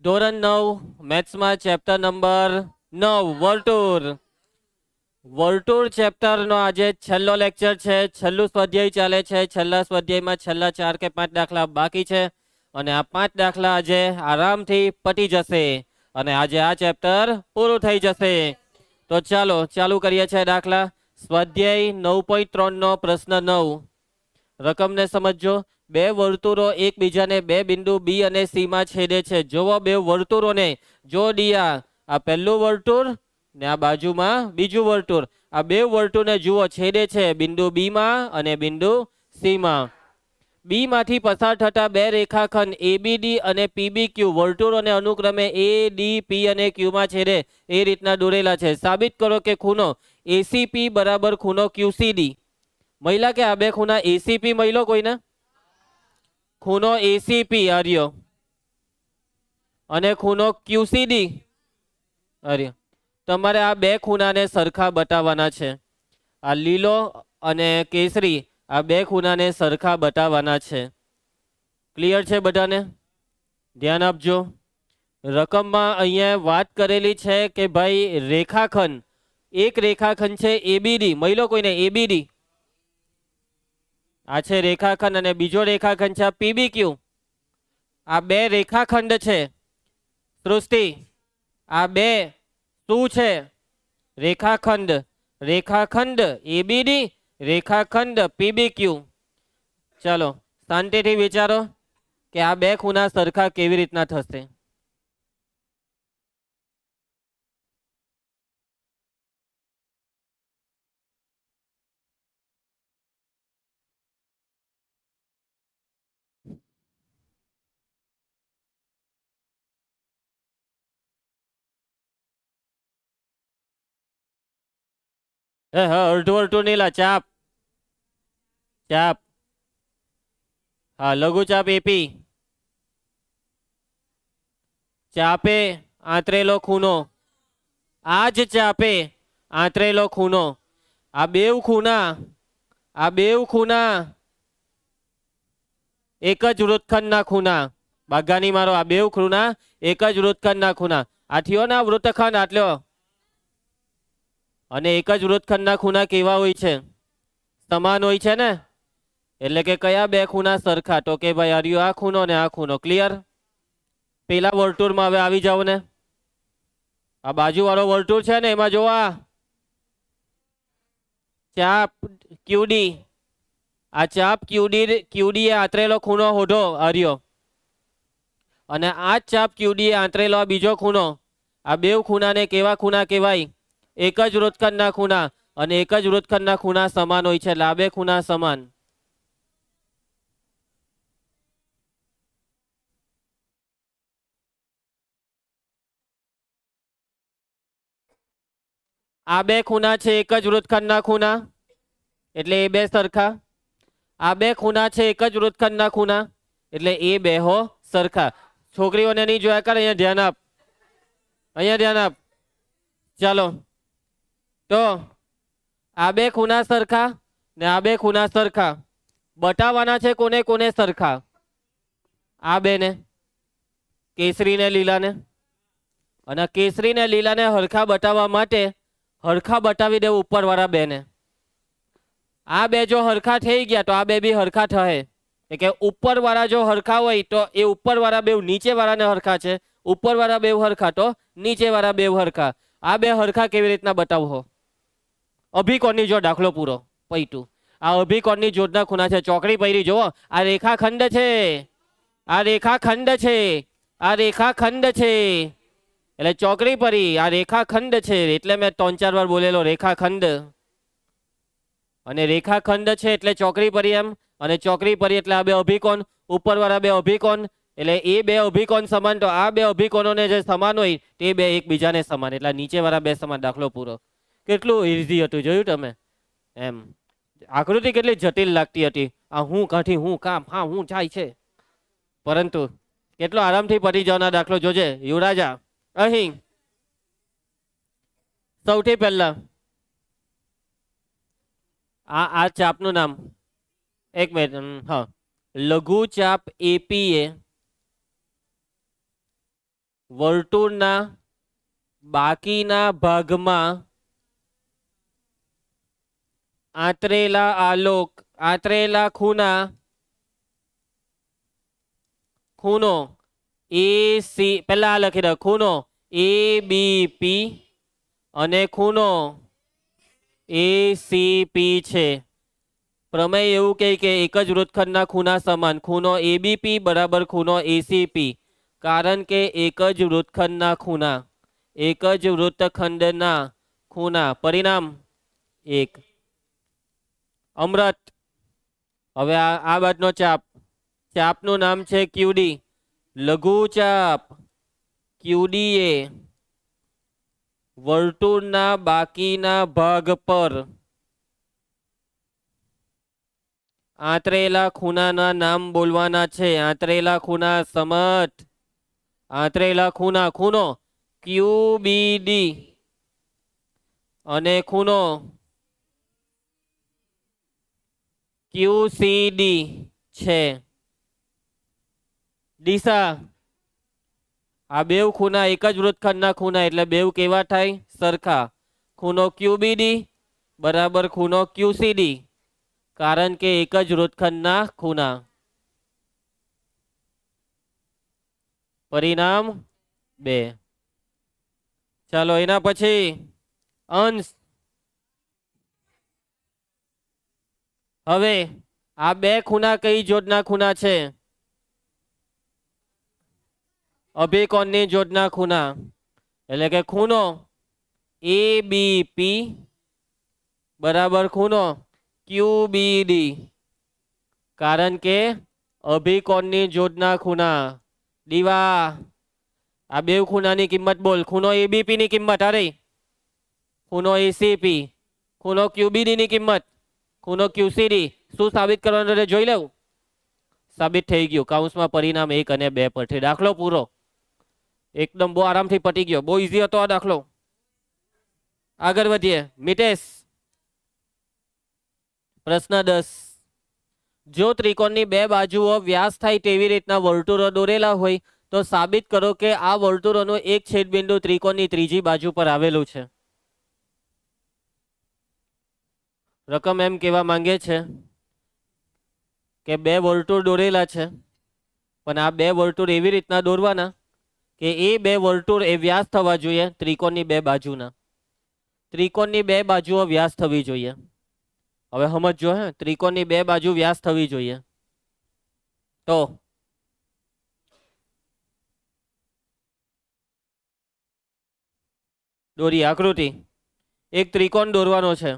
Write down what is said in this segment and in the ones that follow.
ધોરણ 9 મેથ્સમાં chapter number 9 વર્તુળ. વર્તુળ ચેપ્ટરનો આજે છેલ્લો લેક્ચર છે. છેલ્લું સ્વાધ્યાય ચાલે છે. છેલ્લા સ્વાધ્યાયમાં છેલ્લા 4 કે 5 દાખલા બાકી છે અને આ 5 દાખલા આજે આરામથી પતી જશે અને આજે આ ચેપ્ટર પૂરું થઈ જશે. તો ચાલો ચાલુ કરીએ છીએ દાખલા. સ્વાધ્યાય 9.3 નો પ્રશ્ન 9. રકમને સમજો. બે વર્તુળો એકબીજાને બે બિંદુ બી અને સી માં છેદે છે. જોવો બે વર્તુળોને જોડ્યા. આ પહેલું વર્તુળ ને આ બાજુમાં બીજું વર્તુળ. આ બે વર્તુળને જુઓ છેદે છે બિંદુ બી માં અને બિંદુ સી માં. બી માંથી પસાર થતા બે રેખાખંડ એબીડી અને પીબીક્યુ વર્તુળોને અનુક્રમે એ ડી પી અને ક્યુ માં છેદે એ રીતના દોરેલા છે. સાબિત કરો કે ખૂણો એસીપી બરાબર ખૂણો ક્યુસીડી. મહિલા કે આ બે ખૂણા એસીપી મહિલો કોઈને? ખૂણો એસીપી આર્યો અને ખૂણો ક્યુસીડી આર્યો. તમારે આ બે ખૂણાને સરખા બતાવવાના છે. આ લીલો અને કેસરી આ બે ખૂણાને સરખા બતાવવાના છે. ક્લિયર છે બધાને? ધ્યાન આપજો. રકમમાં અહીંયા વાત કરેલી છે કે ભાઈ રેખાખંડ, એક રેખાખંડ છે એબીડી. મહિલો કોઈને એબીડી આ છે રેખાખંડ અને બીજો રેખાખંડ છે પીબીક્યુ. આ બે રેખાખંડ છે. સૃષ્ટિ આ બે શું છે? રેખાખંડ. રેખાખંડ એબીડી, રેખાખંડ પીબીક્યુ. ચાલો શાંતિથી વિચારો કે આ બે ખૂણા સરખા કેવી રીતના થશે. અડધું અડધું નીલા ચાપ ચાપ. હા લઘુ ચાપ એપી. ચાપે આંતરેલો ખૂણો. આ જ ચાપે આંતરેલો ખૂણો. આ બેવ ખૂણા એક જ વૃત્તખંડના ખૂણા. બાગાની મારો. આ બેવ ખૂણા એક જ વૃત્તખંડના ખૂણા. આ થયો ને વૃત્તખંડ આટલો. અને એક જ વૃત્તખંડના ખૂણા કેવા હોય છે? સમાન હોય છે ને. એટલે કે કયા બે ખૂણા સરખા? તો કે ભાઈ આર્યો આ ખૂણો ને આ ખૂણો. ક્લિયર? પેલા વર્તુળમાં હવે આવી જાવ ને. આ બાજુવાળો વર્તુળ છે ને એમાં જોવા ચાપ ક્યુડી. આ ચાપ ક્યુડી એ આંતરેલો ખૂણો હોધો આર્યો અને આ ચાપ ક્યુડી એ આંતરેલો બીજો ખૂણો. આ બે ખૂણાને કેવા ખૂણા કહેવાય? એક જ વૃત્તખંડના ખૂણા. અને એક જ વૃત્તખંડના ખૂણા સમાન હોય છે એટલે આ બે ખૂણા સમાન. આ બે ખૂણા છે એક જ વૃત્તખંડના ખૂણા એટલે એ બે સરખા. આ બે ખૂણા છે એક જ વૃત્તખંડના ખૂણા એટલે એ બે હો સરખા. છોકરીઓને નહીં જોયા કર. અહીંયા ધ્યાન આપ. અહીંયા ધ્યાન આપ. ચાલો તો આ બે ખૂણા સરખા ને આ બે ખૂણા સરખા. બતાવવાના છે કોને કોને સરખા? આ બેને, કેસરી ને લીલા ને. અને કેસરી ને લીલાને હરખા બતાવવા માટે હરખા બતાવી દેવું ઉપરવાળા બેને. આ બે જો હરખા થઈ ગયા તો આ બે બી હરખા થશે. એટલે કે ઉપરવાળા જો હરખા હોય તો એ ઉપરવાળા બે નીચેવાળાને હરખા છે. ઉપરવાળા બે હરખા તો નીચેવાળા બે હરખા. આ બે હરખા કેવી રીતના બતાવવો? અભિકોણની જો દાખલો પૂરો પૈટું. આ અભિકોણની જોડના ખૂણા છે. ચોકડી પૈરી જુઓ. આ રેખાખંડ છે. આ રેખાખંડ છે. આ રેખાખંડ છે. એટલે ચોકડી પરી આ રેખાખંડ છે. એટલે મેં 3-4 વાર બોલેલો રેખાખંડ. અને રેખાખંડ છે એટલે ચોકડી પરી એમ. અને ચોકડી પરી એટલે આ બે અભિકોણ. ઉપરવાળા બે અભિકોણ એટલે એ બે અભિકોણ સમાન. તો આ બે અભિકોણોને જે સમાન હોય તે બે એકબીજાને સમાન. એટલે નીચેવાળા બે સમાન. દાખલો પૂરો. કેટલું ઇઝી હતું જોયું તમે? એમ આકૃતિ કેટલી જટિલ લાગતી હતી. આ હું કાઠી હું કામ હા હું જાય છે. પરંતુ કેટલો આરામથી પતી જવાના દાખલો જોજે યુવરાજા. અહીં સૌથી પહેલા આ ચાપનું નામ એક મિનિટ. હા લઘુ ચાપ એપી એ વર્તુળના બાકીના ભાગમાં આંતરેલા આલોક આંતરેલા ખૂણો એ સી, પહેલા આ લખી દો, ખૂણો એ બી પી અને ખૂણો એ સી પી છે. પ્રમેય એવું કહે કે એક જ વૃત્તખંડના ખૂણા સમાન, ખૂણો એબીપી બરાબર ખૂણો એસીપી. કારણ કે એક જ વૃત્તખંડના ખૂણા. પરિણામ 1. અમૃત. હવે આ બાજુનો ચાપનું નામ છે ક્યુડી. લઘુચાપ ક્યુડી એ વર્તુળના બાકીના ભાગ પર આંતરેલા ખૂણાના નામ બોલવાના છે. આંતરેલા ખૂણા સમજ. આંતરેલા ખૂણો ક્યુબીડી અને ખૂણો ક્યુસીડી છે. દિશા, આ બેવ ખૂણા એક જ વૃત્તખંડના ખૂણા એટલે બેવ કેવા થાય? સરખા. ખૂણો ક્યુબીડી બરાબર ખૂણો ક્યુસીડી, કારણ કે એક જ વૃત્તખંડના ખૂણા. પરિણામ 2. ચાલો એના પછી અંશ. હવે આ બે ખૂણા કઈ જોડના ખૂણા છે? અભિકોણની જોડના ખૂણા. એટલે કે ખૂણો એ બી પી બરાબર ખૂણો ક્યુબીડી, કારણ કે અભિકોણની જોડના ખૂણા. દીવા, આ બે ખૂણાની કિંમત બોલ. ખૂણો એબીપી ની કિંમત અરે, ખૂણો એસીપી, ખૂણો ક્યુબીડી ની કિંમત, ખૂણો ક્યુસીડી. શું સાબિત કરવાનું જોઈ લેવું. સાબિત થઈ ગયું. કૌંસમાં પરિણામ 1 અને 2 પરથી દાખલો પૂરો. એકદમ બહુ આરામથી પટી ગયો. બહુ ઈઝી હતો આ દાખલો. આગળ વધીએ. મિતેશ, પ્રશ્ન 10. જો ત્રિકોણની બે બાજુઓ વ્યાસ થાય તેવી રીતના વર્તુળો દોરેલા હોય તો સાબિત કરો કે આ વર્તુળોનું એક છેદબિંદુ ત્રિકોણની ત્રીજી બાજુ પર આવેલું છે. રકમ એમ કહેવા માંગે છે કે બે વર્તુળ દોરેલા છે, પણ આ બે વર્તુળ એવી રીતના દોરવાના કે એ બે વર્તુળ એ વ્યાસ થવા જોઈએ ત્રિકોણની બે બાજુના. ત્રિકોણની બે બાજુઓ વ્યાસ થવી જોઈએ. હવે સમજો, હે, ત્રિકોણની બે બાજુ વ્યાસ થવી જોઈએ તો દોરી આકૃતિ. એક ત્રિકોણ દોરવાનો છે.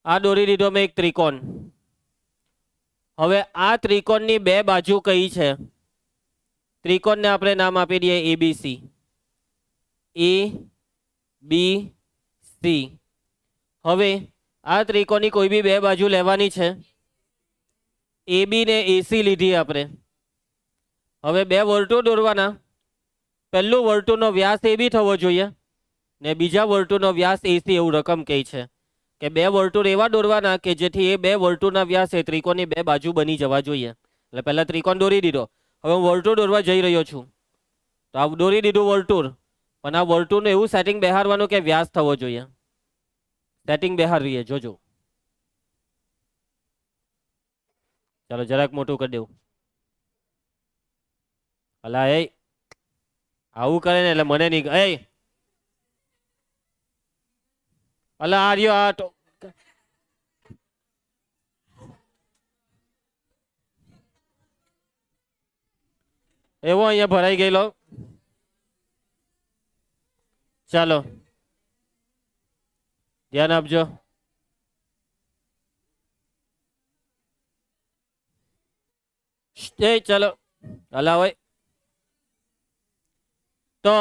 આ દોરી દીધો મેં એક ત્રિકોણ. હવે આ ત્રિકોણની બે બાજુ કઈ છે? ત્રિકોણને આપણે નામ આપી દઈએ એબીસી. એ બી સી. હવે આ ત્રિકોણની કોઈ બી બે બાજુ લેવાની છે. એબી ને એસી લીધી આપણે. હવે બે વર્તુળ દોરવાના. પહેલું વર્તુળનો વ્યાસ એબી થવો જોઈએ ને બીજા વર્તુળનો વ્યાસ એસી, એવું રકમ કહે છે કે બે વર્તુળ એવા દોરવાના કે જેથી એ બે વર્તુળના વ્યાસ એ ત્રિકોણની બે બાજુ બની જવા જોઈએ. એટલે પહેલા ત્રિકોણ દોરી દીધો. હવે હું વર્તુળ દોરવા જઈ રહ્યો છું. તો આ દોરી દીધું વર્તુળ, પણ આ વર્તુળનું એવું સેટિંગ બેહારવાનું કે વ્યાસ થવો જોઈએ. સેટિંગ બેહારીએ, જોજો. ચાલો જરાક મોટું કરી દેવું. અલા એ આવું કરે ને એટલે મને નહીં. એ અલા આ રહ્યો આ તો એવો અહીંયા ભરાઈ ગયેલો. ચાલો ધ્યાન આપજો. એ ચલો અલા હોય તો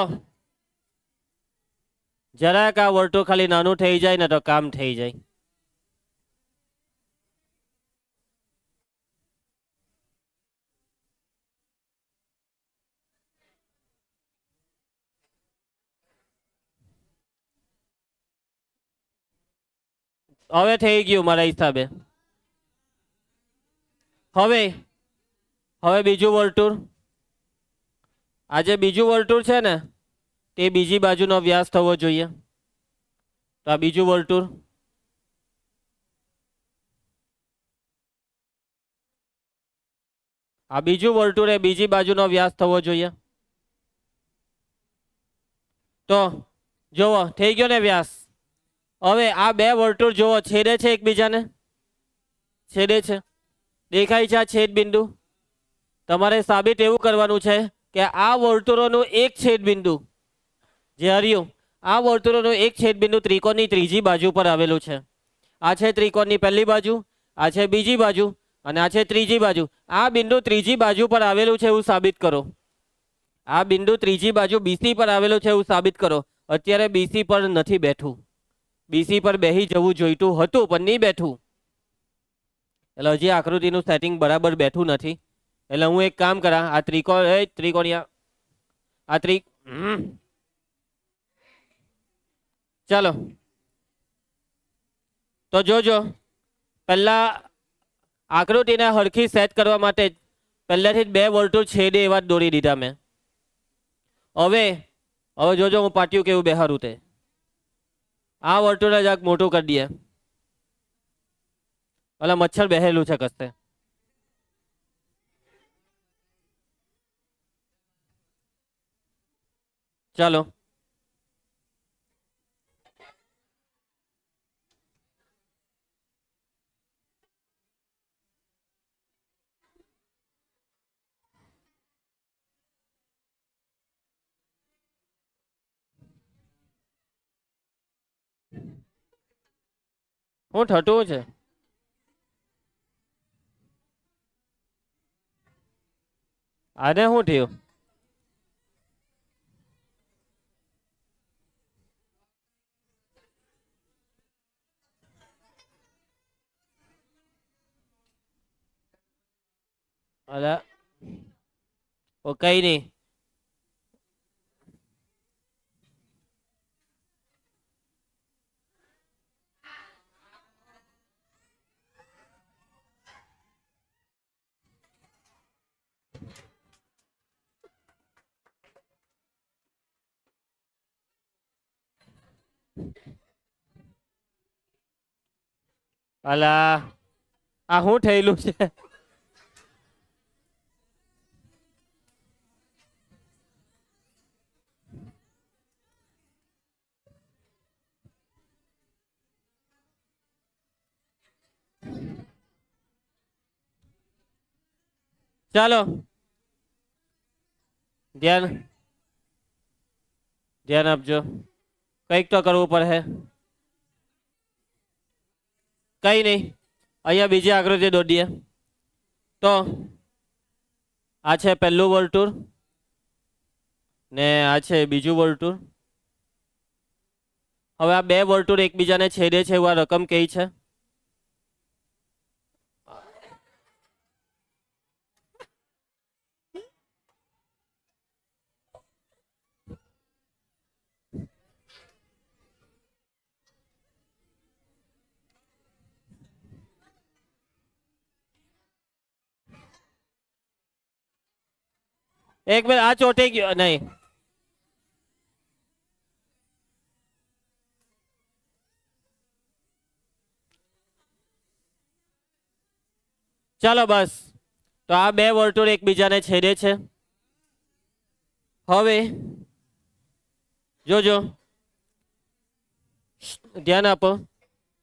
જરાક આ વર્તુળ ખાલી નાનું થઈ જાય ને તો કામ થઈ જાય. હવે થઈ ગયું મારા હિસાબે. હવે બીજું વર્તુળ. આ જે બીજું વર્તુળ છે ને તે બીજી બાજુનો વ્યાસ થવો જોઈએ. તો આ બીજું વર્તુળ, આ બીજું વર્તુળ એ બીજી બાજુનો વ્યાસ થવો જોઈએ. તો જુઓ થઈ ગયો ને વ્યાસ. હવે આ બે વર્તુળ જુઓ છેદે છે એકબીજાને, છેદે છે, દેખાય છે આ છેદ બિંદુ. તમારે સાબિત એવું કરવાનું છે કે આ વર્તુળોનું એક છેદ બિંદુ જે હર્યું, આ વર્તુળોનું એક છેદ બિંદુ ત્રિકોણની ત્રીજી બાજુ પર આવેલું છે. આ છે ત્રિકોણની પહેલી બાજુ, આ છે બીજી બાજુ અને આ છે ત્રીજી બાજુ. આ બિંદુ ત્રીજી બાજુ પર આવેલું છે એવું સાબિત કરો. આ બિંદુ ત્રીજી બાજુ બીસી પર આવેલું છે એવું સાબિત કરો. અત્યારે બીસી પર નથી બેઠું, બીસી પર બેસી જવું જોઈતું હતું પણ નહીં બેઠું. એટલે હજી આકૃતિનું સેટિંગ બરાબર બેઠું નથી. એટલે હું એક કામ કરા, આ ત્રિકોણિયા આ ચાલો તો જોજો, પહેલા આકૃતિને હરખી સેટ કરવા માટે પહેલેથી જ બે વર્તુળ છેદે એવા જ દોરી દીધા મેં. હવે જોજો હું પાટિયું કેવું બેહારું તે. આ વર્તુળ જ આગ મોટું કરી દઈએ. ઓલા મચ્છર બેહેલું છે કસ્તે. ચાલો હું થતું છે. આને શું થયું? અલા ઓ કઈ નહીં. અલા આ શું થયેલું છે? ચાલો ધ્યાન આપજો, કંઈક તો કરવું પડે. કઈ નહીં, અહીંયા બીજી આકૃતિ દોડીએ. તો આ છે પહેલું વર્તુળ ને આ છે બીજું વર્તુળ. હવે આ બે વર્તુળ એકબીજાને છેદે છે એવા રકમ કઈ છે? એક મિનિટ, આ ચોંટી ગયો નહીં. ચાલો બસ. તો આ બે વર્તુળ એકબીજાને છેદે છે. હવે જોજો, ધ્યાન આપો.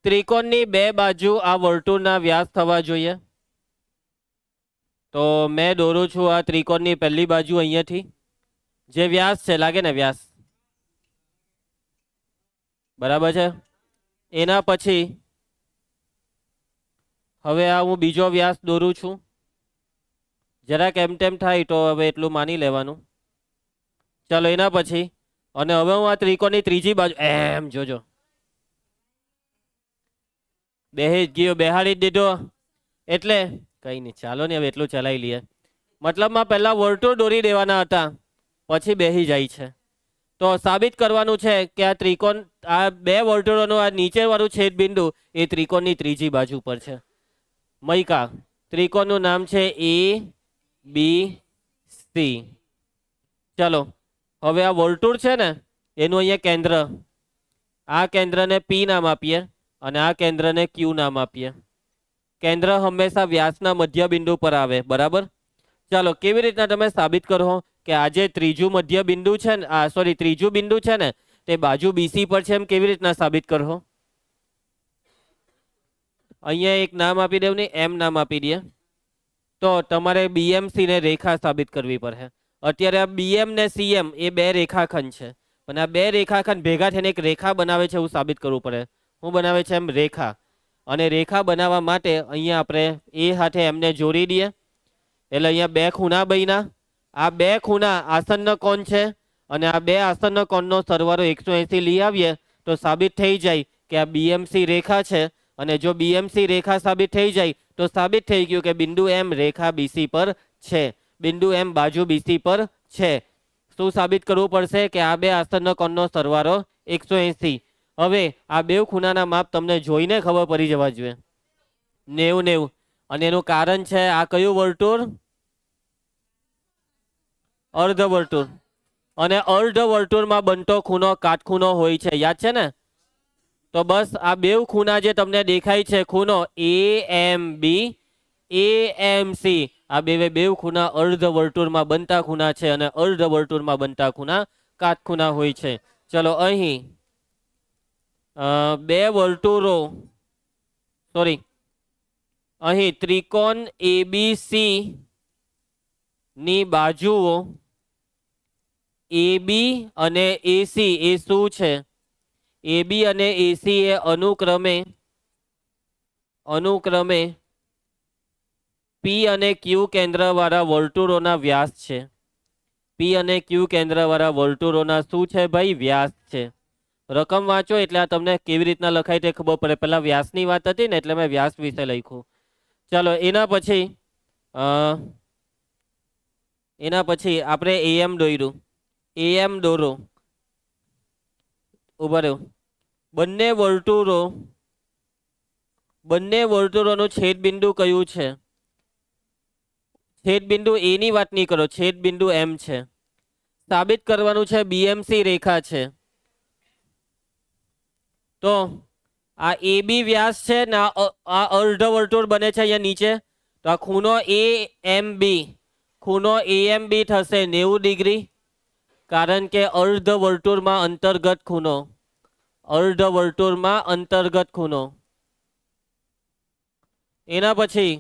ત્રિકોણની બે બાજુ આ વર્તુળના વ્યાસ થવા જોઈએ. તો મેં દોરું છું આ ત્રિકોણની પહેલી બાજુ અહીંયાથી જે વ્યાસ છે, લાગે ને વ્યાસ બરાબર છે. એના પછી હવે આ હું બીજો વ્યાસ દોરું છું. જરાક એમ તેમ થાય તો હવે એટલું માની લેવાનું. ચાલો એના પછી અને હવે હું આ ત્રિકોણની ત્રીજી બાજુ એમ જોજો બેહી ગયો, બેહાડી દીધો. એટલે કઈ નહીં, ચાલો ને હવે એટલું ચલાવી લઈએ. મતલબમાં પહેલા વર્તુળ દોરી દેવાના હતા, પછી બેહી જાય છે. તો સાબિત કરવાનું છે કે આ ત્રિકોણ, આ બે વર્તુળોનું આ નીચેવાળું છેદ બિંદુ એ ત્રિકોણની ત્રીજી બાજુ પર છે. મૈકા ત્રિકોણનું નામ છે એ બી સી. ચાલો હવે આ વર્તુળ છે ને એનું અહીંયા કેન્દ્ર, આ કેન્દ્રને પી નામ આપીએ અને આ કેન્દ્રને ક્યુ નામ આપીએ. કેન્દ્ર હંમેશા વ્યાસના મધ્ય બિંદુ પર આવે, બરાબર. ચાલો કેવી રીતના તમે સાબિત કરો કે આ જે ત્રીજું મધ્ય બિંદુ છે ને, ત્રીજું બિંદુ છે ને તે બાજુ બીસી પર છે, એમ કેવી રીતના સાબિત કરો? અહીંયા એક નામ આપી દેવું ને, એમ નામ આપી દે. તો તમારે બીએમસી ને રેખા સાબિત કરવી પડે. અત્યારે આ બીએમ ને સીએમ એ બે રેખાખંડ છે, પણ આ બે રેખાખંડ ભેગા થઈને એક રેખા બનાવે છે એવું સાબિત કરવું પડે. શું બનાવે છે? એમ રેખા. અને રેખા બનાવવા માટે અહીંયા આપણે એ સાથે એમને જોડી દઈએ એટલે અહીંયા બે ખૂણા બન્યા. આ બે ખૂણા આસન્ન કોણ છે અને આ બે આસન્ન કોણનો સરવાળો 180 લઈ આવીએ તો સાબિત થઈ જાય કે આ બીએમસી રેખા છે. અને જો બીએમસી રેખા સાબિત થઈ જાય તો સાબિત થઈ ગયું કે બિંદુ એમ રેખા બીસી પર છે, બિંદુ એમ બાજુ બીસી પર છે. શું સાબિત કરવું પડશે? કે આ બે આસન્ન કોણનો સરવાળો 180. હવે આ બે ખૂણાના માપ તમને જોઈને ખબર પડી જવા જોઈએ, 90-90. અને એનું કારણ છે આ કયું વર્તુળ? અર્ધ વર્તુળ. અને અર્ધ વર્તુળમાં બનતો ખૂણો કાટખૂણો હોય છે, યાદ છે ને? તો બસ આ બે ખૂણા જે તમને દેખાય છે, ખૂણો AMB, AMC, આ બે ખૂણા અર્ધ વર્તુળમાં બનતા ખૂણા છે અને અર્ધ વર્તુળમાં બનતા ખૂણા કાટખૂણા હોય છે. ચલો અહીં બે વર્તુળો, અહીં ત્રિકોણ ABC ની બાજુઓ AB અને AC એ શું છે? AB અને AC એ અનુક્રમે P અને Q કેન્દ્રવાળા વર્તુળોના વ્યાસ છે. P અને Q કેન્દ્રવાળા વર્તુળોના શું છે ભાઈ? વ્યાસ છે. રકમ વાંચો એટલે આ તમને કેવી રીતના લખાય તે ખબર પડે. પહેલા વ્યાસની વાત હતી ને એટલે મેં વ્યાસ વિશે લખ્યું. ચાલો એના પછી આપણે AM દોર્યું. AM દોરો, ઉભા રહ્યો. બંને વર્તુળોનું છેદ બિંદુ કયું છે? છેદ બિંદુ A ની વાત નહીં કરો, છેદ બિંદુ M છે. સાબિત કરવાનું છે BMC રેખા છે. તો આ AB વ્યાસ છે ને આ અર્ધ વર્તુળ બને છે અહીંયા નીચે. તો આ ખૂણો AMB થશે 90 ડિગ્રી, કારણ કે અર્ધ વર્તુળમાં અંતર્ગત ખૂણો. એના પછી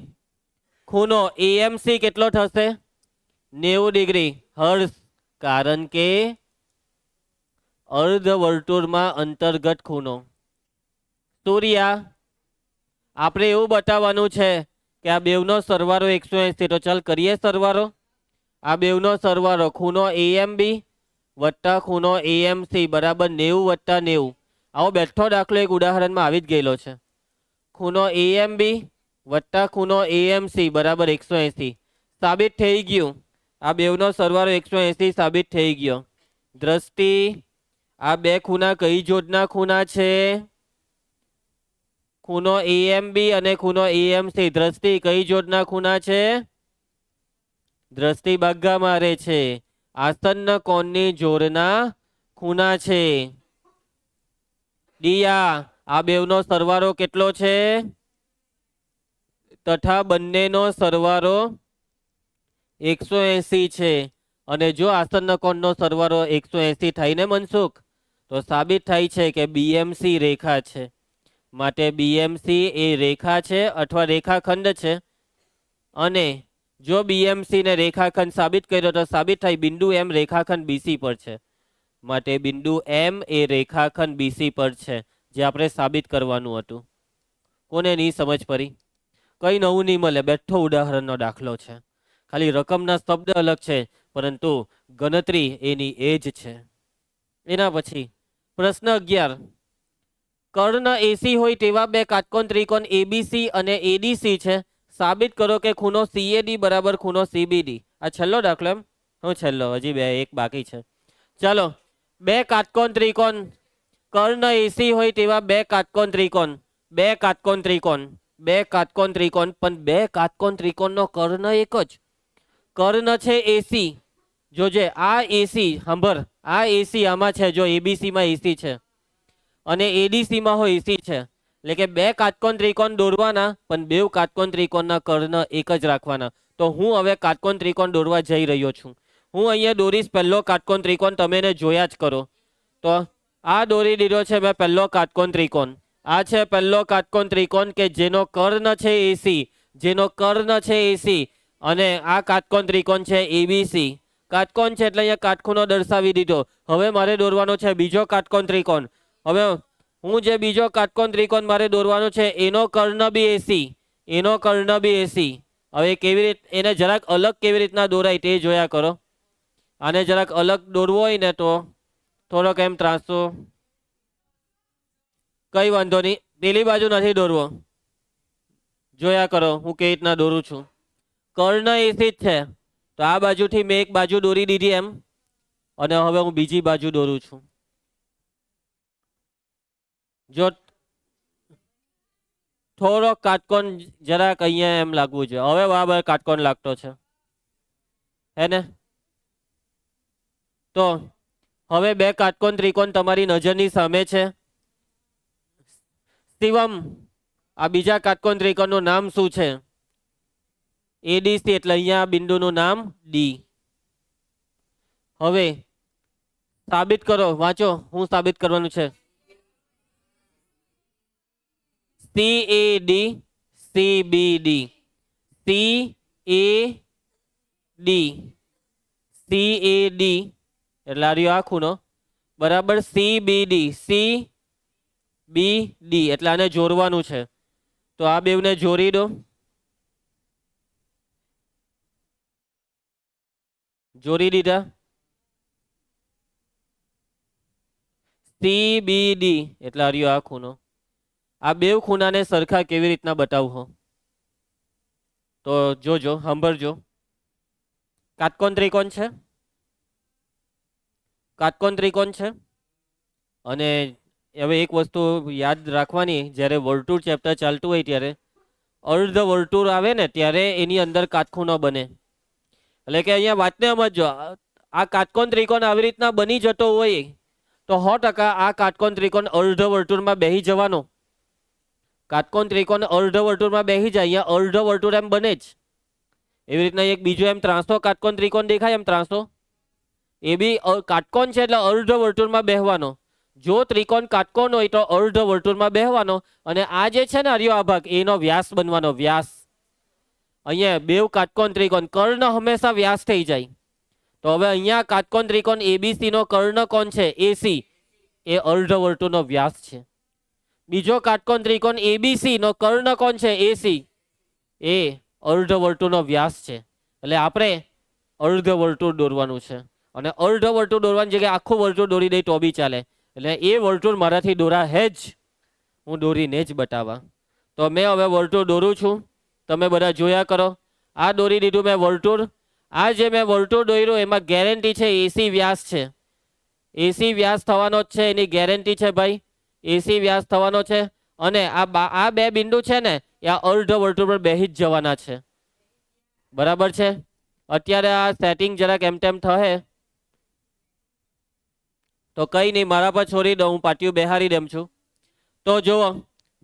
ખૂણો AMC કેટલો થશે? 90 ડિગ્રી. હર્ષ, કારણ કે અર્ધ વર્તુળમાં અંતર્ગત ખૂણો. સૂર્યા, આપણે એવું બતાવવાનું છે કે આ બેવનો સરવાળો 180. તો ચાલ કરીએ સરવાળો. આ બેવનો સરવાળો ખૂણો AMB વત્તા ખૂણો AMC બરાબર 90 + 90. આવો બેઠો દાખલો એક ઉદાહરણમાં આવી જ ગયેલો છે. ખૂણો AMB વત્તા ખૂણો AMC બરાબર 180. સાબિત થઈ ગયું. આ બેવનો સરવાળો 180 સાબિત થઈ ગયો. દ્રષ્ટિ, આ બે ખૂણા કઈ જોડના ખૂણા છે? ખૂણો AMB અને ખૂણો AMC. દ્રષ્ટિ કઈ જોડના ખૂણા છે? દ્રષ્ટિ ભાગા મારે છે. આસન્ન કોણની જોડના ખૂણા છે. દિયા, આ બેવનો સરવાળો કેટલો છે? તથા બંનેનો સરવાળો 180 છે. અને જો આસન્ન કોણનો સરવાળો 180 થાય ને મનસુખ, તો સાબિત થાય છે કે BMC રેખા છે. માટે BMC એ રેખા છે અથવા રેખાખંડ છે. અને જો BMC ને રેખાખંડ સાબિત કર્યો તો સાબિત થાય બિંદુ M રેખાખંડ BC પર છે. માટે બિંદુ M એ રેખાખંડ BC પર છે, જે આપણે સાબિત કરવાનું હતું. કોને નહીં સમજ પડી? કઈ નવું નહીં મળે, બેઠો ઉદાહરણનો દાખલો છે. ખાલી રકમના શબ્દ અલગ છે, પરંતુ ગણતરી એની એ જ છે. એના પછી પ્રશ્ન 11. કર્ણ AC હોય તેવા બે કાટકોણ ત્રિકોણ ABC અને ADC છે. સાબિત કરો કે ખૂણો CAD બરાબર ખૂણો CBD. આ છેલ્લો દાખલો એમ? છેલ્લો, હજી એક બાકી છે. ચાલો, બે કાટકોણ ત્રિકોણ, કર્ણ AC હોય તેવા બે કાટકોણ ત્રિકોણ, પણ બે કાટકોણ ત્રિકોણનો કર્ણ એક જ. કર્ણ છે AC. જોજે આ એસી સાંભળ, આ એસી આમાં છે, જો એબીસી માં એસી છે અને એડીસી માં હોય એસી છે, એટલે કે બે કાટકોણ ત્રિકોણ દોરવાના, પણ બે કાટકોણ ત્રિકોણના કર્ણ એક જ રાખવાના. તો હું હવે કાટકોણ ત્રિકોણ દોરવા જઈ રહ્યો છું. હું અહીંયા દોરીશ પહેલો કાટકોણ ત્રિકોણ, તમે એને જોયા જ કરો. તો આ દોરી દીધો છે મેં પહેલો કાટકોણ ત્રિકોણ. આ છે પહેલો કાટકોણ ત્રિકોણ કે જેનો કર્ણ છે એસી, જેનો કર્ણ છે એસી, અને આ કાટકોણ ત્રિકોણ છે એબીસી. કાટકોણ છે એટલે અહીંયા કાટખૂણો દર્શાવી દીધો. હવે મારે દોરવાનો છે બીજો કાટકોણ ત્રિકોણ. હવે હું જે બીજો કાટકોણ ત્રિકોણ મારે દોરવાનો છે એનો કર્ણ બી એસી, એનો કર્ણ બી એસી. હવે કેવી રીત એને જરાક અલગ કેવી રીતના દોરાય તે જોયા કરો. આને જરાક અલગ દોરવો હોય ને તો થોડોક એમ ત્રાસો, કઈ વાંધો નહીં, પેલી બાજુ નથી દોરવો. જોયા કરો હું કેવી રીતના દોરું છું. કર્ણ એસી જ છે, તો આ બાજુથી મેં એક બાજુ દોરી દીધી એમ, અને હવે હું બીજી બાજુ દોરું છું. જો થોડો કાટકોણ જરાક અહીંયા એમ લાગવું છે. હવે બરાબર કાટકોણ લાગતો છે, હે ને? તો હવે બે કાટકોણ ત્રિકોણ તમારી નજરની સામે છે. શિવમ, આ બીજા કાટકોણ ત્રિકોણનું નામ શું છે? એડીસી, એટલે અહીંયા બિંદુનું નામ ડી. હવે સાબિત કરો, વાંચો હું સાબિત કરવાનું છે. CAD CBD, CAD CAD એટલે આ રહ્યો આ ખૂણો બરાબર, CBD CBD એટલે આને જોડવાનું છે. તો આ બેવને જોડી દો, જોડી દીધા. CBD એટલે આ રહ્યો આ ખૂણો. આ બેવ ખૂણાને સરખા કેવી રીતના બતાવવો તો જોજો, સાંભળજો. કાટકોણ ત્રિકોણ છે, કાટકોણ ત્રિકોણ છે. અને હવે એક વસ્તુ યાદ રાખવાની, જ્યારે વર્તુળ ચેપ્ટર ચાલતું હોય ત્યારે અર્ધ વર્તુળ આવે ને ત્યારે એની અંદર કાટખૂણો બને. એટલે કે અહીંયા વાતને સમજો, આ કાટકોણ ત્રિકોણ આવી રીતના બની જતો હોય તો 100% આ કાટકોણ ત્રિકોણ અર્ધ વર્તુળમાં બેસી જવાનો. કાટકોણ ત્રિકોણ અર્ધ વર્તુળમાં બેસી જાય, અહીંયા અર્ધ વર્તુળ એમ બને જ. એવી રીતના એક બીજો એમ ત્રાસો કાટકોણ ત્રિકોણ દેખાય, એમ ત્રાસો એ બી કાટકોણ છે એટલે અર્ધ વર્તુળમાં બેસવાનો. જો ત્રિકોણ કાટકોણ હોય તો અર્ધ વર્તુળમાં બેસવાનો, અને આ જે છે ને હરિયો આ ભાગ એનો વ્યાસ બનવાનો, વ્યાસ. અહીંયા બેવ કાટકોણ ત્રિકોણ કર્ણ હંમેશા વ્યાસ થઈ જાય. તો હવે અહીંયા કાટકોણ ત્રિકોણ એબીસી નો કર્ણ કોણ છે? એસી, એ અર્ધ વર્તુળનો વ્યાસ છે. બીજો કાટકોણ ત્રિકોણ એબીસી નો કર્ણ કોણ છે? એસી, એ અર્ધ વર્તુળનો વ્યાસ છે. એટલે આપણે અર્ધ વર્તુળ દોરવાનું છે, અને અર્ધ વર્તુળ દોરવાની જગ્યાએ આખું વર્તુળ દોરી દઈ તો બી ચાલે. એટલે એ વર્તુળ મારાથી દોરા હે જ, હું દોરીને જ બતાવવા. તો મેં હવે વર્તુળ દોરું છું, તમે બધા જોયા કરો. આ દોરી દીધું મેં વર્તુળ. આ જે મેં વર્તુળ દોર્યું એમાં ગેરંટી છે એસી વ્યાસ છે, એસી વ્યાસ થવાનો જ છે, એની ગેરંટી છે ભાઈ, એસી વ્યાસ થવાનો છે. અને આ બે બિંદુ છે ને એ આ અર્ધ વર્તુળ પર બેસી જ જવાના છે, બરાબર છે? અત્યારે આ સેટિંગ જરાક એમ તેમ થશે તો કઈ નહીં, મારા પર છોડી દઉં, હું પાટિયું બેહારી દેમ છું. તો જુઓ,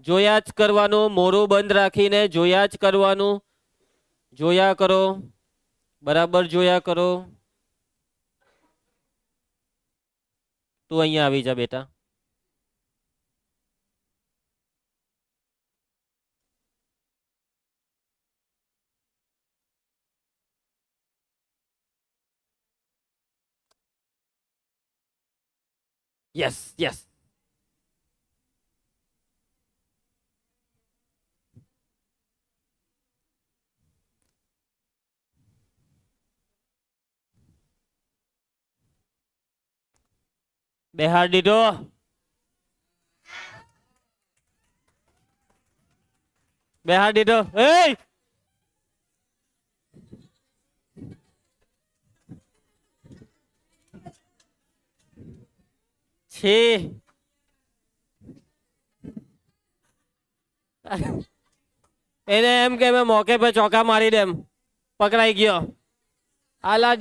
જોયા જ કરવાનું, મોરું બંધ રાખીને જોયા જ કરવાનું. જોયા કરો, બરાબર જોયા કરો. તું અહીંયા આવી જા બેટા. Yes yes. બેહાર દીધો. બેહાર દીધો. એ છે એને એમ કે મેં મોકે પર ચોકા મારી દેમ, પકડાઈ ગયો. આલા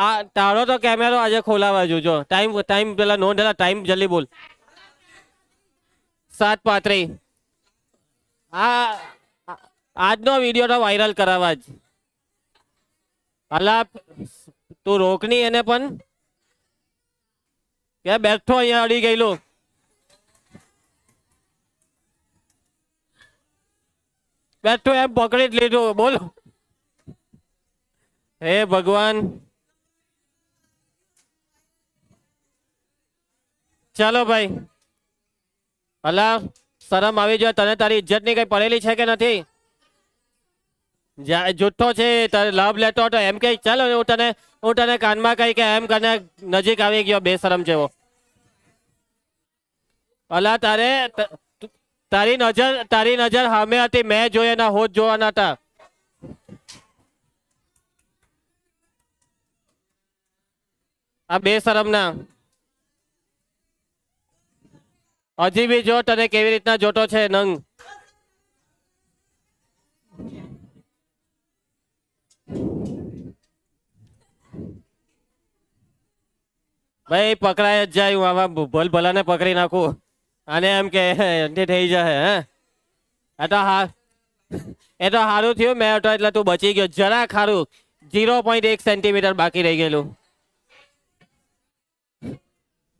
આ તારો તો કેમેરો આજે ખોલાવા જોજો. ટાઈમ ટાઈમ પેલા નોંધેલા ટાઈમ જલ્દી બોલ. 7:35. આ આજનો વિડીયો તો વાયરલ કરાવવા જ. અલા તું રોકની એને પણ કે બેઠો અહીંયા અડી ગયેલો. બેઠો એમ પકડી જ લીધું. બોલો હે ભગવાન. ચાલો ભાઈ. અલા શરમ આવી જાય તને? તારી ઇજ્જત ની કઈ પડેલી છે કે નથી? જુઠ્ઠો છે લાભ લેતો હતો એમ કે ચાલો હું તને કાનમાં કઈ કે એમ કરીને નજીક આવી ગયો બેશરમ જેવો. અલા તારી નજર સામે હતી. મેં જોઈએ ના હોત જોવાના હતા. આ બેશરમ ના હજી બી જો તને કેવી રીતના જોતો છે નંગ. ભાઈ પકડાય જ જાય. હું આવા ભલ ભલાને પકડી નાખું અને એમ કે થઈ જાય. હે એ તો સારું થયું મેં હતો એટલે તું બચી ગયો. જરા ખારું 0.1 સેન્ટીમીટર બાકી રહી ગયેલું.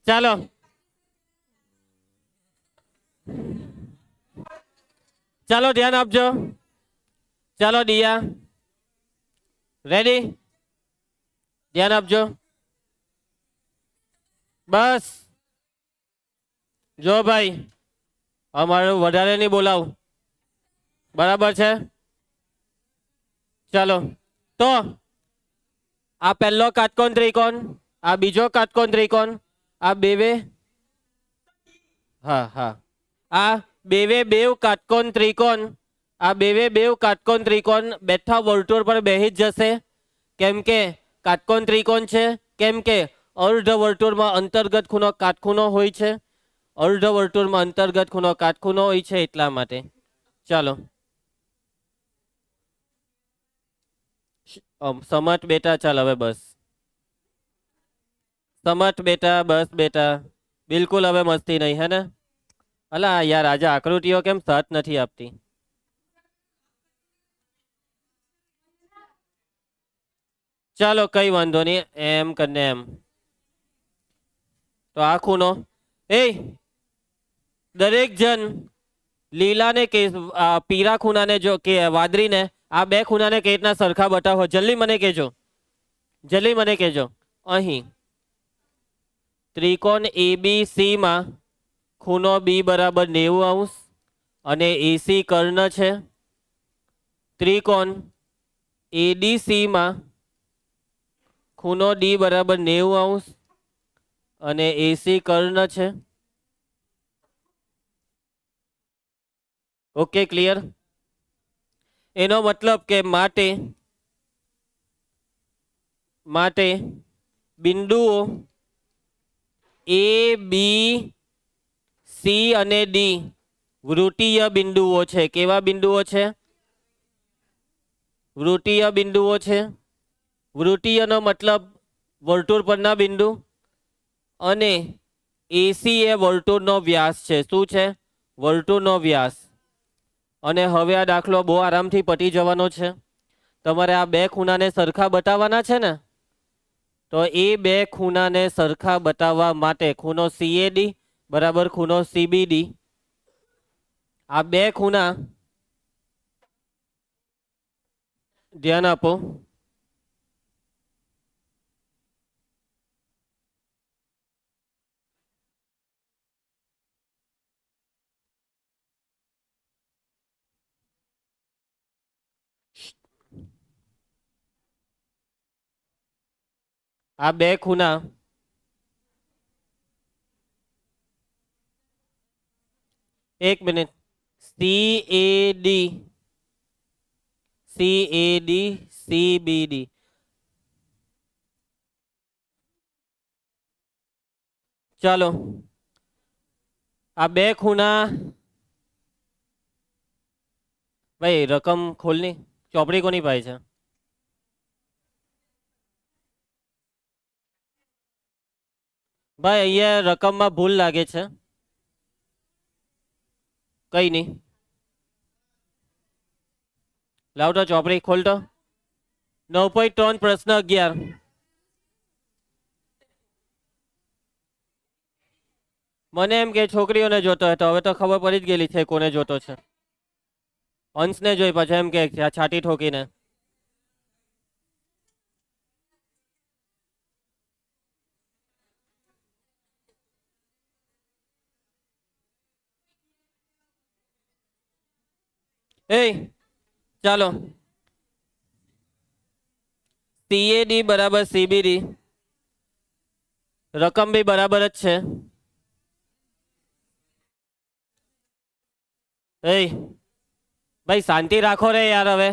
ચાલો ચાલો ધ્યાન આપજો. ચાલો દિયા રેડી? ધ્યાન આપજો. બસ જો ભાઈ અમારું વધારે નહીં બોલાવ. બરાબર છે? ચાલો તો આ પહેલો કાટકોણ ત્રિકોણ, આ બીજો કાટકોણ ત્રિકોણ, આ બેવે હા હા આ બેવ કાટકોણ ત્રિકોણ, આ બેવ કાટકોણ ત્રિકોણ બેઠા વર્તુળ પર બેહી જ જશે. કેમ કે કાટકોણ ત્રિકોણ છે. કેમ કે અર્ધ વર્તુળમાં અંતર્ગત ખૂણો કાટખૂણો હોય છે. અર્ધ વર્તુળમાં અંતર્ગત ખૂણો કાટખૂણો હોય છે એટલા માટે. ચાલો સમટ બેટા. ચાલ હવે બસ સમટ બેટા. બસ બેટા બિલકુલ હવે મસ્તી નહીં. હે ને? અલા યાર આજે આકૃતિઓ કેમ સાથ નથી આપતી? ચાલો કઈ વાંધો નહીં. એમ કરીને એમ તો આ ખૂણો એ દરેક જણ લીલાને કે પીળા ખૂણાને જો કે વાદળીને આ બે ખૂણાને કઈ રીતના સરખા બતાવો જલ્દી મને કહેજો. જલ્દી મને કહેજો. અહીં ત્રિકોણ એબીસી માં ખૂણો બી બરાબર 90° અને એસી કર્ણ છે. ત્રિકોણ એડીસી માં ખૂણો ડી બરાબર 90° અને એસી કર્ણ છે. Okay clear? એનો મતલબ કે માટે બિંદુઓ એ બી સી અને ડી વૃત્તીય બિંદુઓ છે. કેવા બિંદુઓ છે? વૃત્તીય બિંદુઓ છે. વૃત્તીયનો મતલબ વર્તુળ પરના બિંદુ અને એસી એ વર્તુળનો વ્યાસ છે. શું છે? વર્તુળનો વ્યાસ. અને હવે આ દાખલો બહુ આરામથી પતી જવાનો છે. તમારે આ બે ખૂણાને સરખા બતાવવાના છે ને, તો એ બે ખૂણાને સરખા બતાવવા માટે ખૂણો સીએડી બરાબર ખૂણો સીબીડી, આ બે ખૂણા ધ્યાન આપો. આ બે ખૂણા એક મિનિટ સીએડી સીબીડી ચાલો આ બે ખૂણા ભાઈ રકમ ખોલની ચોપડી કોની પાસે છે? ભાઈ અહીંયા રકમમાં ભૂલ લાગે છે. કઈ નહીં, લાવતો ચોપડી ખોલતો. 9.3 પ્રશ્ન 11. મને એમ કે છોકરીઓને જોતો હતો, હવે તો ખબર પડી જ ગયેલી છે કોને જોતો છે. અંશને જોઈ પાછા એમ કે છાતી ઠોકીને. એ ચાલો, CAD બરાબર CBD, રકમ બી બરાબર જ છે. એ ભાઈ શાંતિ રાખો રે યાર. હવે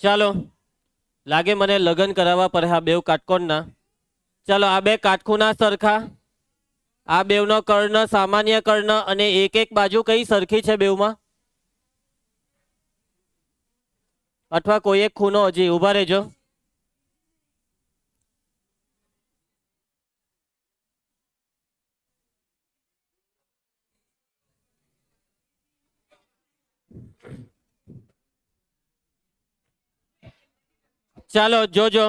ચાલો, લાગે મને લગ્ન કરાવવા પડે આ બેવ કાટકોણના. ચાલો, આ બે કાટખૂણા સરખા, આ બેવનો કર્ણ સામાન્ય કર્ણ, અને એક એક બાજુ કઈ સરખી છે બેવમાં? અથવા કોઈ એક ખૂણો હજી ઊભા રહેજો. ચાલો જોજો.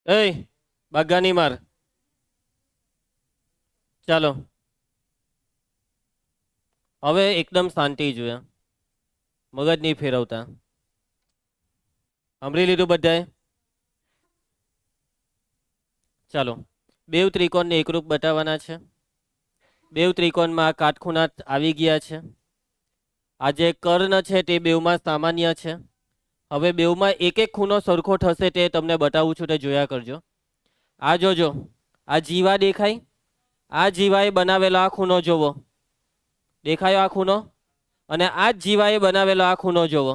એ બાગાની માર. ચાલો, હવે એકદમ શાંતિ જોઈએ, મગજ નહીં ફેરવતા. સાંભળી લીધું બધાએ? ચાલો, બેવ ત્રિકોણને એકરૂપ બતાવવાના છે. બેવ ત્રિકોણમાં કાટખૂણા આવી ગયા છે. આ જે કર્ણ છે તે બેવમાં સામાન્ય છે. હવે બેવમાં એક એક ખૂણો સરખો થશે તે તમને બતાવું છું, તે જોયા કરજો. આ જોજો, આ જીવા દેખાય? આ જીવાએ બનાવેલો આ ખૂણો જોવો, દેખાયો આ ખૂણો? અને આ જ જીવાએ બનાવેલો આ ખૂણો જોવો.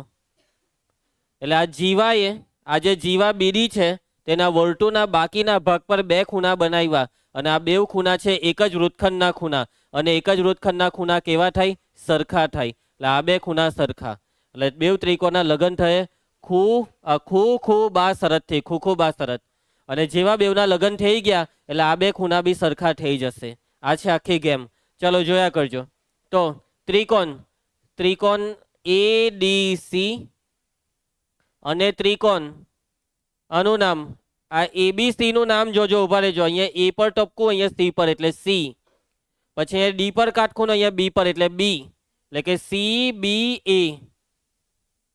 એટલે આ જીવાએ, આ જે જીવા બીડી છે તેના વર્તુળના બાકીના ભાગ પર બે ખૂણા બનાવ્યા, અને આ બેવ ખૂણા છે એક જ વૃત્તખંડના ખૂણા, અને એક જ વૃત્તખંડના ખૂણા કેવા થાય? સરખા થાય. એટલે આ બે ખૂણા સરખા, એટલે બેવ ત્રિકોણના લગ્ન થયે ખૂ બા શરતથી, ખૂ બા શરત. અને જેવા બેવના લગ્ન થઈ ગયા એટલે આ બે ખૂણા બી સરખા થઈ જશે. આ છે આખી ગેમ. ચલો જોયા કરજો. તો ત્રિકોણ ADC અને ત્રિકોણ, આનું નામ, આ ABC નું નામ જોજો, ઉભા રહેજો. અહીંયા A પર ટપકું, અહીંયા C પર એટલે C, પછી અહીંયા D પર કાટખૂણો, અહીંયા B પર એટલે B, એટલે કે CBA.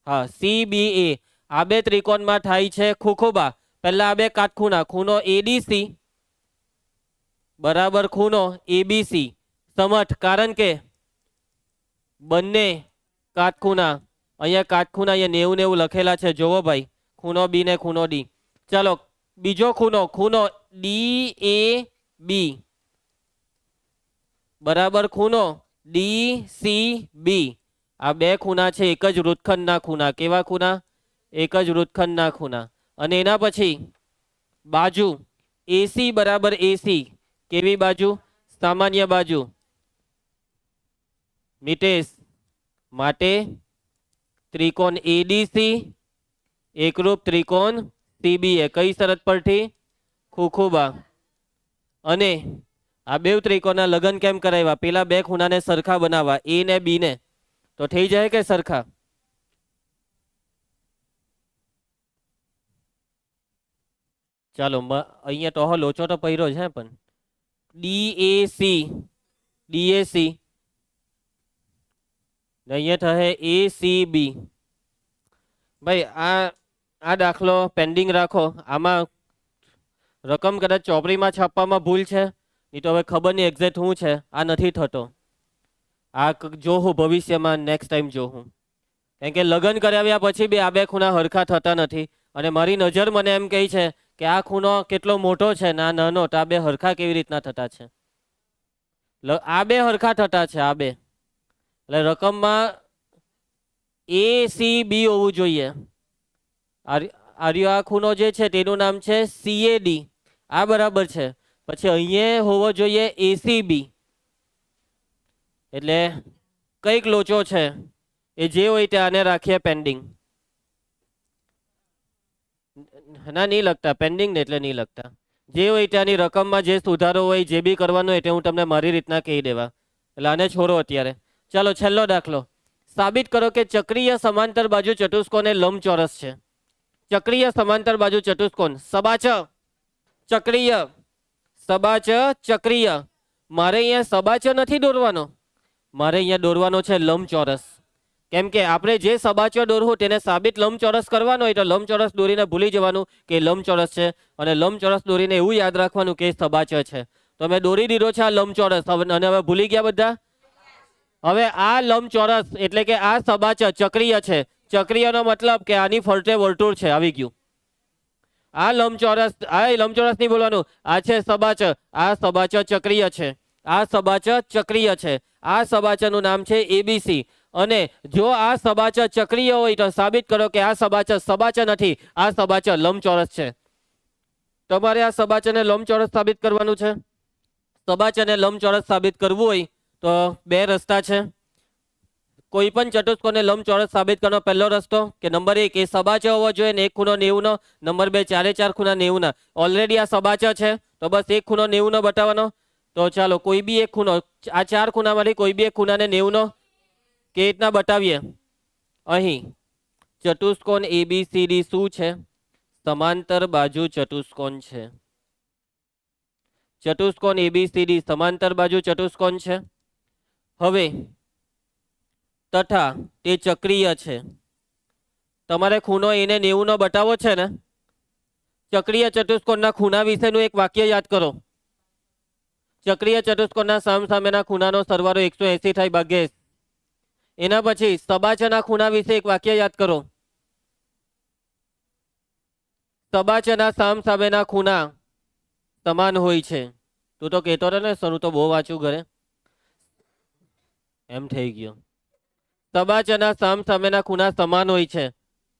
હા, CBA. આ બે ત્રિકોણમાં થાય છે ખૂખુબા. પહેલા આ બે કાટખૂણા, ખૂણો ADC બરાબર ખૂણો ABC સમઠ, કારણ કે બંને કાટખૂણા, અહીંયા કાટખૂણા અહીંયા 90 લખેલા છે, જોવો ભાઈ, ખૂણો B ને ખૂણો D. ચાલો, બીજો ખૂણો DAB બરાબર ખૂણો DCB. આ બે ખૂણા છે એક જ વૃત્તખંડના ખૂણા. કેવા ખૂણા? એક જ વૃત્તખંડના ખૂણા. અને એના પછી બાજુ AC બરાબર AC. કેવી બાજુ? સામાન્ય બાજુ. મિતેશ, માટે ત્રિકોણ ADC એકરૂપ ત્રિકોણ CBA. કઈ શરત પરથી? ખૂખુબા. અને આ બે ત્રિકોણના લગન કેમ કરાવ્યા? પેલા બે ખૂણાને સરખા બનાવવા, એ ને બી ને. તો થઈ જાય કે સરખા? ચાલો અહીંયા તો લોચો તો પડ્યો છે પણ ડીએસી અહીંયા થશે એસીબી. ભાઈ આ દાખલો પેન્ડિંગ રાખો. આમાં રકમ કદાચ ચોપડીમાં છાપવામાં ભૂલ છે, નહીં તો હવે ખબર નહીં એક્ઝેક્ટ શું છે. આ નથી થતો. આ જોઉં ભવિષ્યમાં, નેક્સ્ટ ટાઈમ જોઉં. કેમ કે લગ્ન કરાવ્યા પછી બી આ બે ખૂણા હરખા થતા નથી. અને મારી નજર મને એમ કહે છે કે આ ખૂણો કેટલો મોટો છે ને આ નાનો, તો આ બે હરખા કેવી રીતના થતા છે? આ બે હરખા થતા છે, આ બે. એટલે રકમમાં ACB હોવું જોઈએ. આ ખૂણો જે છે તેનું નામ છે CAD. આ બરાબર છે. પછી અહીંયા હોવો જોઈએ ACB. એટલે કઈક લોચો છે. એ જે હોય તે આને રાખીએ પેન્ડિંગ. ના, નહીં લખતા પેન્ડિંગ ને, એટલે નહીં લખતા. જે હોય ત્યાંની રકમમાં જે સુધારો હોય, જે બી કરવાનો હોય તે હું તમને મારી રીતના કહી દેવા. એટલે આને છોડો અત્યારે. ચાલો છેલ્લો દાખલો. સાબિત કરો કે ચક્રીય સમાંતર બાજુ ચતુષ્કોણ એ લંબચોરસ છે. ચક્રીય સમાંતર બાજુ ચતુષ્કોણ સબાચ ચક્રીય, સબાચ ચક્રીય. મારે અહીંયા સબાચ નથી દોરવાનો, મારે અહીંયા દોરવાનો છે લંબચોરસ. કેમ કે આપણે જે સબાચો દોરવું તેને સાબિત લંબચોરસ કરવાનો હોય તો લંબચોરસ દોરીને ભૂલી જવાનું કે લંબચોરસ છે, અને લંબચોરસ દોરીને એવું યાદ રાખવાનું કે સબાચ છે. તો મેં દોરી દીધો છે આ લંબચોરસ, અને હવે ભૂલી ગયા બધા. હવે આ લંબચોરસ એટલે કે આ સબાચ ચક્રીય છે. ચક્રીયનો મતલબ કે આની ફરતે વર્તુળ છે. આવી ગયું આ લંબચોરસ. આ લંબચોરસ નહીં બોલવાનું. આ છે સબાચ, આ સબાચ ચક્રીય છે, આ સબાચ ચક્રીય છે. આ સબાચનું નામ છે ABC. અને જો આ સબાચ ચક્રીય હોય તો સાબિત કરો કે આ સબાચ સબાચ નથી, આ સબાચ લંબચોરસ છે. તમારે આ સબાચ અને લંબચોરસ સાબિત કરવાનું છે. સબાચ અને લંબચોરસ સાબિત કરવું હોય તો બે રસ્તા છે. કોઈ પણ ચતુષ્કોણને લંબચોરસ સાબિત કરવાનો પહેલો રસ્તો કે નંબર 1 એ સબાચ હોવો જોઈએ ને એક ખૂણો 90 નો. નંબર 2 ચારે ચાર ખૂણા 90 ના. ઓલરેડી આ સબાચ છે તો બસ એક ખૂણો 90 નો બતાવવાનો. તો ચાલો કોઈ બી એક ખૂણો, આ ચાર ખૂણામાંથી કોઈ બી એક ખૂણાને 90 નો કે રીતના બતાવીએ. અહીં ચતુષ્કોણ ABCD શું છે? સમાંતર બાજુ ચતુષ્કોણ છે. ચતુષ્કોણ ABCD સમાંતર બાજુ ચતુષ્કોણ છે. હવે તથા તે ચક્રીય છે. તમારે ખૂણો એને 90 નો બતાવો છે ને. ચક્રીય ચતુષ્કોણના ખૂણા વિશેનું એક વાક્ય યાદ કરો. ચક્રીય ચતુષ્કોણના સામસામેના ખૂણાનો સરવાળો 180 થાય ભાગ્યે. એના પછી સબાચના ખૂણા વિશે એક વાક્ય યાદ કરો. સબાચના સામસામેના ખૂણા સમાન હોય છે. તું તો કહેતો હતો ને સર તો બહુ વાંચું ઘરે, એમ થઈ ગયો. સબાચના સામસામેના ખૂણા સમાન હોય છે.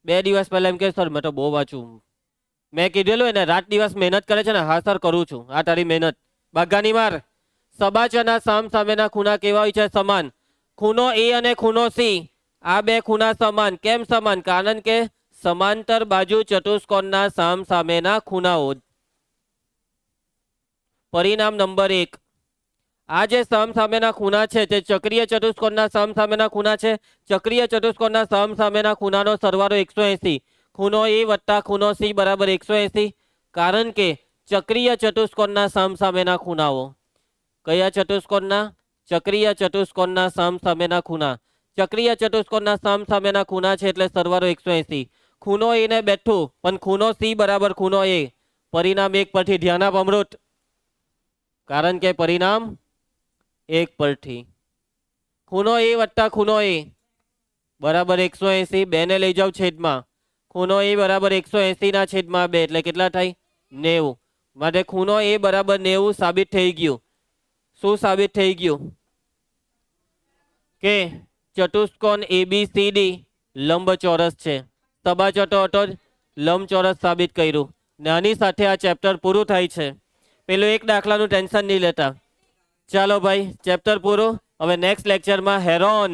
2 દિવસ પહેલા એમ કે સર મેં તો બહુ વાંચું. મેં કીધેલું એને રાત દિવસ મહેનત કરે છે ને. હા સર કરું છું. આ તારી મહેનત બાગાની માર. સબાચના સામસામેના ખૂણા કેવા હોય છે? સમાન. ખૂણો A અને ખૂણો C, આ બે ખૂણા સમાન. કેમ સમાન? કારણ કે સમાંતર બાજુ ચતુષ્કોણના સામસામેના ખૂણાઓ. પરિણામ નંબર 1. આ જે સામસામેના ખૂણા છે તે ચક્રીય ચતુષ્કોણના સામસામેના ખૂણા છે. ચક્રીય ચતુષ્કોણના સામસામેના ખૂણાનો સરવાળો 180. ખૂણો A વત્તા ખૂણો C બરાબર 180. કારણ કે ચક્રીય ચતુષ્કોણના સામસામેના ખૂણાઓ. કયા ચતુષ્કોણના? ચક્રીય ચતુષ્કોણના સામસામેના ખૂણા. ચક્રીય ચતુષ્કોણના સામસામેના ખૂણા છે એટલે સરવાળો 180. ખૂણો A ને બેઠું પણ ખૂણો C બરાબર ખૂણો A. પરિણામ 1 પરથી ધ્યાન આપ અમૃત. કારણ કે પરિણામ 1 પરથી ખૂણો A વત્તા ખૂણો A બરાબર 180. 2 ને લઈ જાવ છેદમાં. ખૂણો A બરાબર 180 ના છેદમાં 2 એટલે કેટલા થાય? 90. માટે ખૂણો A બરાબર 90 સાબિત થઈ ગયું. શું સાબિત થઈ ગયું? કે ચતુષ્કોણ ABCD લંબચોરસ છે. સબાચ હતો લંબચોરસ સાબિત કર્યું. નાની સાથે આ ચેપ્ટર પૂરું થાય છે. પેલું એક દાખલાનું ટેન્શન નહીં લેતા. ચાલો ભાઈ ચેપ્ટર પૂરું. હવે નેક્સ્ટ લેક્ચરમાં હેરોન.